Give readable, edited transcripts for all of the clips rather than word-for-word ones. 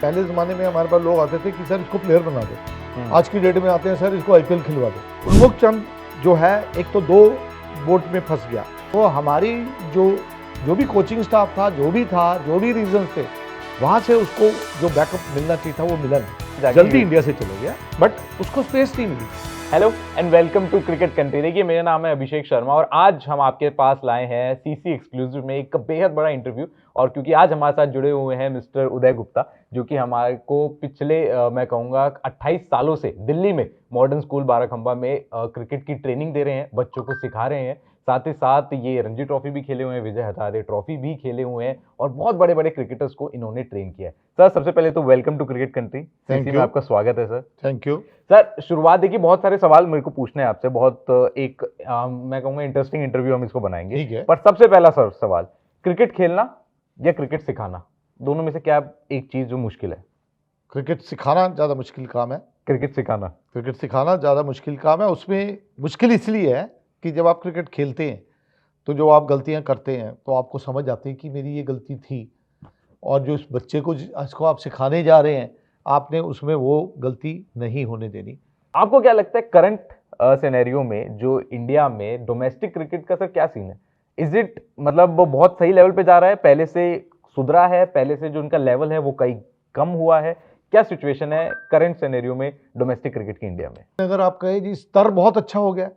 पहले ज़माने में हमारे पास लोग आते थे कि सर इसको प्लेयर बना दो। आज की डेट में आते हैं सर इसको आईपीएल खिलवा दो। उन्मुख चंद जो है एक तो 2 बोट में फंस गया। तो हमारी जो भी कोचिंग स्टाफ था, जो भी रीजन थे, वहाँ से उसको जो बैकअप मिलना चाहिए था वो मिला नहीं। जल्दी इंडिया से चले गया बट उसको स्पेस नहीं मिली। Hello and welcome to cricket country. देखिए, मेरा नाम है अभिषेक शर्मा और आज हम आपके पास लाए हैं सीसी एक्सक्लूसिव में एक बेहद बड़ा इंटरव्यू। और क्योंकि आज हमारे साथ जुड़े हुए हैं मिस्टर उदय गुप्ता, जो कि हमारे को पिछले मैं कहूँगा 28 सालों से दिल्ली में मॉडर्न स्कूल बाराखंबा में क्रिकेट की ट्रेनिंग दे रहे हैं, बच्चों को सिखा रहे हैं। साथ ही साथ ये रणजी ट्रॉफी भी खेले हुए हैं, विजय हजारे ट्रॉफी भी खेले हुए हैं और बहुत बड़े बड़े क्रिकेटर्स को इन्होंने ट्रेन किया है। सर, सबसे पहले तो welcome to cricket country. Thank you. में आपका स्वागत है सर। Thank you sir. शुरुआत देखिए, बहुत सारे सवाल मेरे को पूछने हैं आपसे, बहुत मैं कहूँगा इंटरेस्टिंग इंटरव्यू हम इसको बनाएंगे। ठीक है। पर सबसे पहला सर सवाल, क्रिकेट खेलना या क्रिकेट सिखाना, दोनों में से क्या एक चीज जो मुश्किल है? क्रिकेट सिखाना ज़्यादा मुश्किल काम है। क्रिकेट सिखाना ज़्यादा मुश्किल काम है। उसमें मुश्किल इसलिए है कि जब आप क्रिकेट खेलते हैं तो जो आप गलतियां करते हैं तो आपको समझ आती है कि मेरी ये गलती थी, और जो इस बच्चे को इसको आप सिखाने जा रहे हैं आपने उसमें वो गलती नहीं होने देनी। आपको क्या लगता है करंट सिनेरियो में जो इंडिया में डोमेस्टिक क्रिकेट का सर क्या सीन है? इज इट मतलब वो बहुत सही लेवल पे जा रहा है, पहले से सुधरा है, पहले से जो उनका लेवल है वो कहीं कम हुआ है? क्या सिचुएशन है करंट सिनेरियो में डोमेस्टिक क्रिकेट की इंडिया में? अगर आप कहें जी स्तर बहुत अच्छा हो गया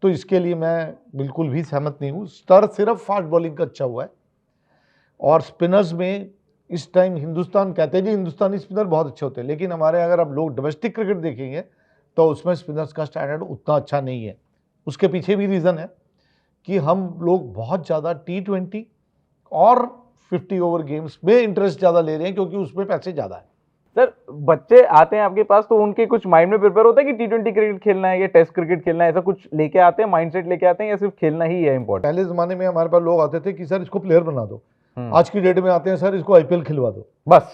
तो इसके लिए मैं बिल्कुल भी सहमत नहीं हूँ। स्तर सिर्फ फास्ट बॉलिंग का अच्छा हुआ है और स्पिनर्स में इस टाइम हिंदुस्तान कहते हैं जी हिंदुस्तानी स्पिनर बहुत अच्छे होते हैं, लेकिन हमारे अगर आप लोग डोमेस्टिक क्रिकेट देखेंगे तो उसमें स्पिनर्स का स्टैंडर्ड उतना अच्छा नहीं है। उसके पीछे भी रीज़न है कि हम लोग बहुत ज़्यादा T20 और 50 ओवर गेम्स में इंटरेस्ट ज़्यादा ले रहे हैं क्योंकि उसमें पैसे ज़्यादा है। सर, बच्चे आते हैं आपके पास तो उनके कुछ माइंड में प्रिपेयर होता है कि T20 क्रिकेट खेलना है या टेस्ट क्रिकेट खेलना है, ऐसा कुछ लेके आते हैं, माइंडसेट लेके आते हैं, या सिर्फ खेलना ही है इंपॉर्टेंट? पहले ज़माने में हमारे पास लोग आते थे कि सर इसको प्लेयर बना दो। आज की डेट में आते हैं सर इसको आईपीएल खिलवा दो। बस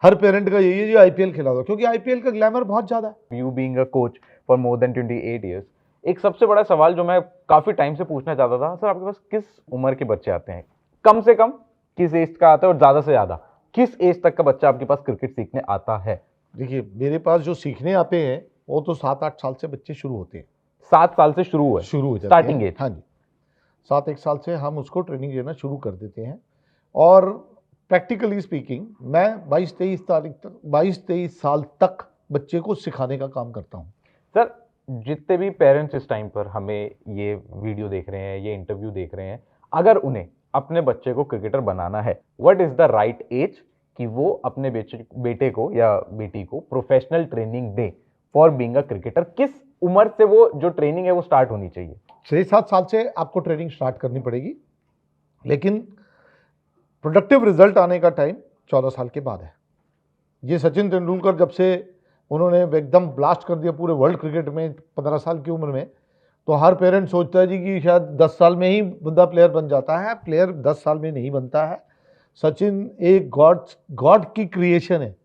हर पेरेंट का यही है जी आईपीएल खिला दो, क्योंकि आईपीएल का ग्लैमर बहुत ज़्यादा है। You being a coach for more than 28 years, एक सबसे बड़ा सवाल जो मैं काफी टाइम से पूछना चाहता था, सर आपके पास किस उम्र के बच्चे आते हैं? कम से कम किस एज का आता है और ज्यादा से ज्यादा किस एज तक का बच्चा आपके पास क्रिकेट सीखने आता है? देखिए, मेरे पास जो सीखने आते हैं वो तो 7-8 साल से बच्चे शुरू होते हैं। 7 साल से शुरू हो जाते स्टार्टिंग एज? हाँ जी, 7-1 साल से हम उसको ट्रेनिंग देना शुरू कर देते हैं। और प्रैक्टिकली स्पीकिंग मैं 22-23 साल तक बच्चे को सिखाने का काम करता हूँ। सर, जितने भी पेरेंट्स इस टाइम पर हमें ये वीडियो देख रहे हैं, ये इंटरव्यू देख रहे हैं, अगर उन्हें अपने बच्चे को क्रिकेटर बनाना है, what is the right age कि वो अपने बेटे को या बेटी को प्रोफेशनल ट्रेनिंग दे फॉर बीइंग अ क्रिकेटर? किस उम्र से वो जो ट्रेनिंग है वो स्टार्ट होनी चाहिए? 6-7 साल से आपको ट्रेनिंग स्टार्ट करनी पड़ेगी, लेकिन प्रोडक्टिव रिजल्ट आने का टाइम 14 साल के बाद है। ये सचिन तेंदुलकर जब से उन्होंने एकदम ब्लास्ट कर दिया पूरे वर्ल्ड क्रिकेट में 15 साल की उम्र में, तो हर पेरेंट सोचता है जी कि शायद 10 साल में ही बंदा प्लेयर बन जाता है। प्लेयर 10 साल में नहीं बनता है। सचिन एक गॉड की क्रिएशन है।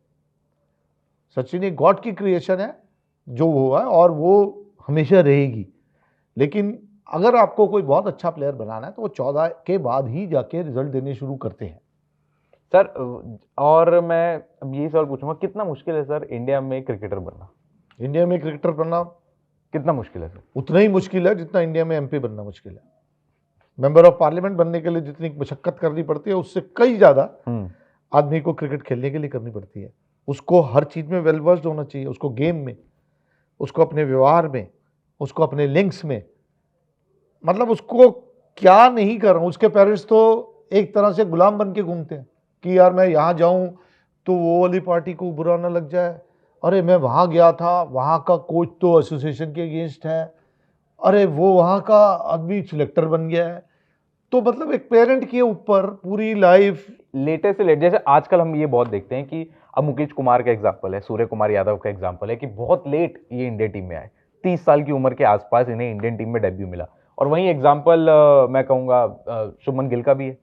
सचिन एक गॉड की क्रिएशन है जो हुआ है और वो हमेशा रहेगी। लेकिन अगर आपको कोई बहुत अच्छा प्लेयर बनाना है तो वो 14 के बाद ही जाके रिजल्ट देने शुरू करते हैं। सर, और मैं अब यही सवाल पूछूंगा, कितना मुश्किल है सर इंडिया में क्रिकेटर बनना? इंडिया में क्रिकेटर बनना कितना मुश्किल है सर? उतना ही मुश्किल है जितना इंडिया में एमपी बनना मुश्किल है। मेंबर ऑफ पार्लियामेंट बनने के लिए जितनी मशक्कत करनी पड़ती है उससे कई ज़्यादा आदमी को क्रिकेट खेलने के लिए करनी पड़ती है। उसको हर चीज़ में वेल वर्स्ड होना चाहिए, उसको गेम में, उसको अपने व्यवहार में, उसको अपने लिंक्स में, मतलब उसको क्या नहीं कर रहा हूँ। उसके पेरेंट्स तो एक तरह से गुलाम बन के घूमते हैं कि यार मैं यहाँ जाऊँ तो वो वाली पार्टी को बुरा ना लग जाए, अरे मैं वहाँ गया था, वहाँ का कोच तो एसोसिएशन के अगेंस्ट है, अरे वो वहाँ का आदमी सिलेक्टर बन गया है। तो मतलब एक पेरेंट के ऊपर पूरी लाइफ लेटेस्ट से लेट, जैसे आजकल हम ये बहुत देखते हैं कि अब मुकेश कुमार का एग्जांपल है, सूर्य कुमार यादव का एग्जांपल है कि बहुत लेट ये इंडिया टीम में आए, 30 साल की उम्र के आसपास इन्हें इंडियन टीम में डेब्यू मिला। और वहीं एग्जांपल मैं कहूँगा शुभमन गिल का भी है,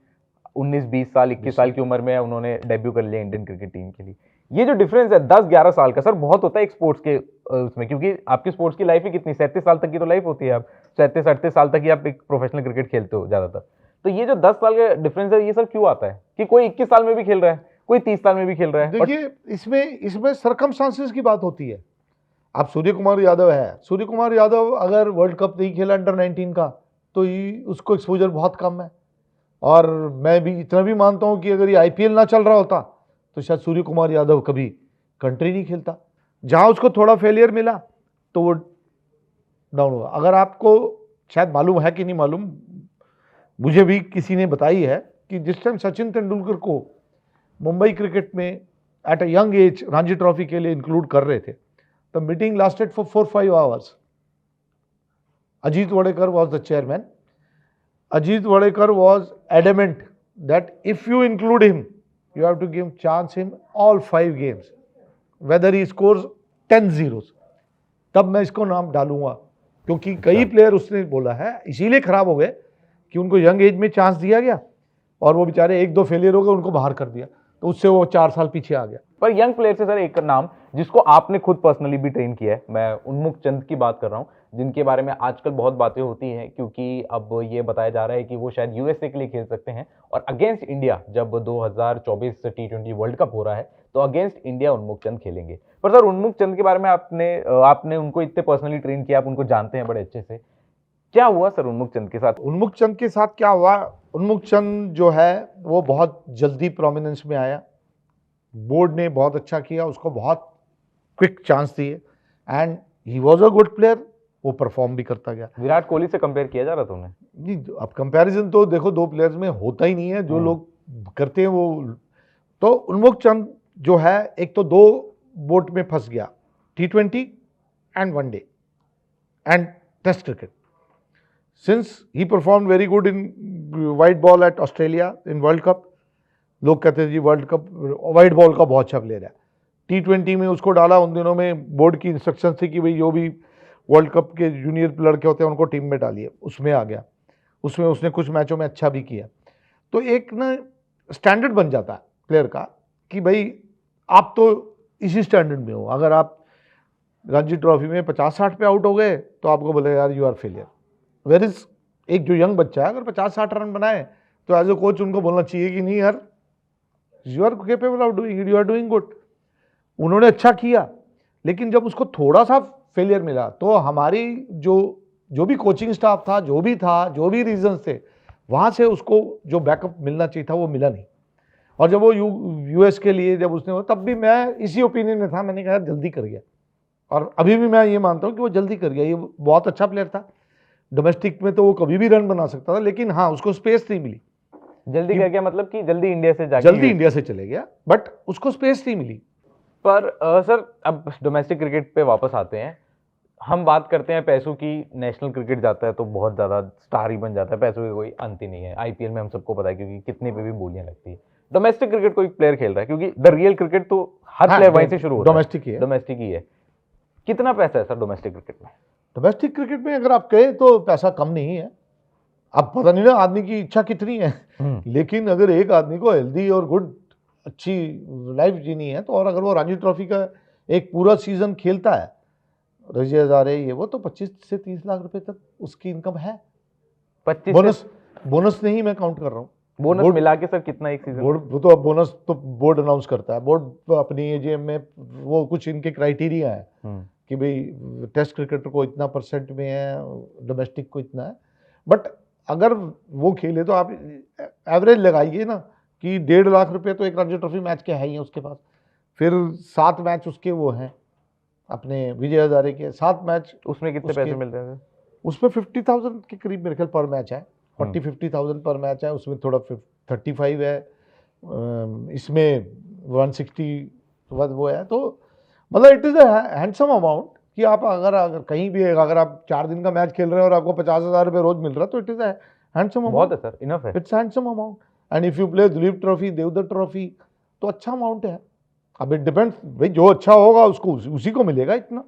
19-20 साल 21 साल की उम्र में उन्होंने डेब्यू कर लिया इंडियन क्रिकेट टीम के लिए। ये जो डिफरेंस है 10-11 साल का सर बहुत होता है एक स्पोर्ट्स के उसमें, क्योंकि आपकी स्पोर्ट्स की लाइफ ही कितनी 37 साल तक की तो लाइफ होती है। आप 37-38 साल तक ही आप एक प्रोफेशनल क्रिकेट खेलते हो ज़्यादातर। तो ये जो 10 साल का डिफरेंस है ये सर क्यों आता है कि कोई 21 साल में भी खेल रहा है, कोई 30 साल में भी खेल रहा है। देखिए इसमें सरकमस्टांसेस की बात होती है। अब सूर्य कुमार यादव है, सूर्य कुमार यादव अगर वर्ल्ड कप नहीं खेला अंडर 19 का तो उसको एक्सपोजर बहुत कम है। और मैं भी इतना भी मानता हूं कि अगर ये आईपीएल ना चल रहा होता तो शायद सूर्य कुमार यादव कभी कंट्री नहीं खेलता। जहां उसको थोड़ा फेलियर मिला तो वो डाउन हुआ। अगर आपको शायद मालूम है कि नहीं मालूम, मुझे भी किसी ने बताई है कि जिस टाइम सचिन तेंदुलकर को मुंबई क्रिकेट में at a young age Ranji trophy के लिए इंक्लूड कर रहे थे, the meeting lasted for 4-5 hours. Ajit Wadekar was the chairman. Ajit Wadekar was adamant that if you include him, you have to give chance him all 5 games, whether he scores 10 zeros. तब मैं इसको नाम डालूंगा, क्योंकि कई प्लेयर उसने बोला है इसीलिए खराब हो गए कि उनको यंग एज में चांस दिया गया और वो बेचारे 1-2 फेलियर हो गए, उनको बाहर कर दिया, तो उससे वो 4 साल पीछे आ गया। पर यंग प्लेयर से सर एक नाम जिसको आपने खुद पर्सनली भी ट्रेन किया है, मैं उन्मुख चंद की बात कर रहा हूं, जिनके बारे में आजकल बहुत बातें होती हैं, क्योंकि अब ये बताया जा रहा है कि वो शायद यूएसए के लिए खेल सकते हैं और अगेंस्ट इंडिया जब 2024 T20 वर्ल्ड कप हो रहा है तो अगेंस्ट इंडिया उन्मुख चंद खेलेंगे। पर सर उन्मुख चंद के बारे में आपने उनको इतने पर्सनली ट्रेन किया, आप उनको जानते हैं बड़े अच्छे से, क्या हुआ सर उन्मुख चंद के साथ? उन्मुख चंद के साथ क्या हुआ, उन्मुख चंद जो है वो बहुत जल्दी प्रोमिनेंस में आया। बोर्ड ने बहुत अच्छा किया, उसको बहुत क्विक चांस दिए and he was a good player. वो परफॉर्म भी करता गया। विराट कोहली से कंपेयर किया जा रहा था उन्हें? जी, अब कंपैरिजन तो देखो 2 प्लेयर्स में होता ही नहीं है, जो लोग करते हैं वो। तो उन्मुख चंद जो है एक तो 2 बोट में फंस गया, T20 and one day and test cricket. Since he perform very good in white ball at Australia in world cup, लोग कहते हैं जी वर्ल्ड कप वाइट बॉल का बहुत अच्छा प्लेयर है। T20 में उसको डाला, उन दिनों में बोर्ड की इंस्ट्रक्शन थी कि भाई जो भी वर्ल्ड कप के जूनियर लड़के होते हैं उनको टीम में डालिए, उसमें आ गया। उसमें उसने कुछ मैचों में अच्छा भी किया। तो एक ना स्टैंडर्ड बन जाता है प्लेयर का कि भाई आप तो इसी स्टैंडर्ड में हो। अगर आप रणजी ट्रॉफी में 50-60 पे आउट हो गए तो आपको बोले यार you are failure. Where is एक जो यंग बच्चा है अगर 50-60 रन बनाए तो एज ए कोच उनको बोलना चाहिए कि नहीं यार you are capable of doing it, you are doing good. उन्होंने अच्छा किया, लेकिन जब उसको थोड़ा सा फेलियर मिला तो हमारी जो भी कोचिंग स्टाफ था, जो भी रीजन थे, वहाँ से उसको जो बैकअप मिलना चाहिए था वो मिला नहीं। और जब वो यूएस के लिए जब उसने, तब भी मैं इसी ओपिनियन में था, मैंने कहा जल्दी कर गया। और अभी भी मैं ये मानता हूँ कि वो जल्दी कर गया। ये बहुत अच्छा प्लेयर था, डोमेस्टिक में तो वो कभी भी रन बना सकता था, लेकिन हाँ उसको स्पेस नहीं मिली। जल्दी कर गया मतलब कि जल्दी इंडिया से चले गया, बट उसको स्पेस नहीं मिली। पर सर अब डोमेस्टिक क्रिकेट पे वापस आते हैं, हम बात करते हैं पैसों की। नेशनल क्रिकेट जाता है तो बहुत ज़्यादा स्टार ही बन जाता है, पैसों की कोई अंत ही नहीं है। आईपीएल में हम सबको पता है क्योंकि कितने पे भी बोलियां लगती है। डोमेस्टिक क्रिकेट कोई प्लेयर खेल रहा है क्योंकि द रियल क्रिकेट तो हर प्लेयर वहीं से शुरू होता है, डोमेस्टिक ही है। कितना पैसा है सर डोमेस्टिक क्रिकेट में? डोमेस्टिक क्रिकेट में अगर आप कहें तो पैसा कम नहीं है। अब पता नहीं ना आदमी की इच्छा कितनी है, लेकिन अगर एक आदमी को हेल्दी और गुड अच्छी लाइफ जीनी है तो, और अगर वो रणजी ट्रॉफी का एक पूरा सीजन खेलता है, रजी हजारे ये वो, तो 25 से 30 लाख रुपए तक उसकी इनकम है। 25 बोनस नहीं मैं काउंट कर रहा हूँ। बोनस मिला के सर कितना एक सीजन? वो तो अब बोनस तो बोर्ड अनाउंस करता है। बोर्ड अपनी एजीएम में वो कुछ इनके क्राइटेरिया है कि भाई टेस्ट क्रिकेटर को इतना % में है, डोमेस्टिक को इतना है। बट अगर वो खेले तो आप एवरेज लगाइए ना कि 1.5 लाख रुपए तो एक रणजी ट्रॉफी मैच के है ही है उसके पास। फिर 7 मैच उसके वो हैं अपने विजय हजारे के 7 मैच। उसमें कितने पैसे मिलते हैं? उसमें 50,000 के करीब मेरे ख्याल पर मैच है, 40-50,000 पर मैच है। उसमें थोड़ा 35 है, इसमें 160 वो है। तो मतलब it is a handsome amount कि आप अगर कहीं भी अगर आप 4 दिन का मैच खेल रहे हैं और आपको 50,000 रुपये रोज मिल रहा है तो it is a handsome amount. बहुत है सर, इनफ है, it's handsome amount. And if you play Dilip trophy, Devdutt trophy, तो अच्छा अमाउंट है। अब इट डिपेंड्स, भाई जो अच्छा होगा उसको उसी को मिलेगा इतना,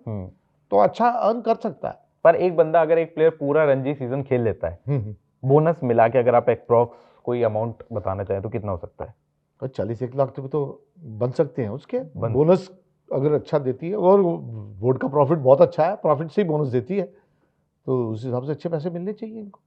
तो अच्छा अर्न कर सकता है। पर एक बंदा अगर एक प्लेयर पूरा रणजी सीजन खेल लेता है, बोनस मिला के अगर आप अप्रॉक्स कोई अमाउंट बताना चाहें तो कितना हो सकता है? 40-1 लाख रुपये तो बन सकते हैं उसके। बोनस अगर अच्छा देती है और बोर्ड का प्रॉफिट बहुत अच्छा है, प्रॉफिट से ही बोनस देती है, तो उस हिसाब से अच्छे पैसे मिलने चाहिए इनको।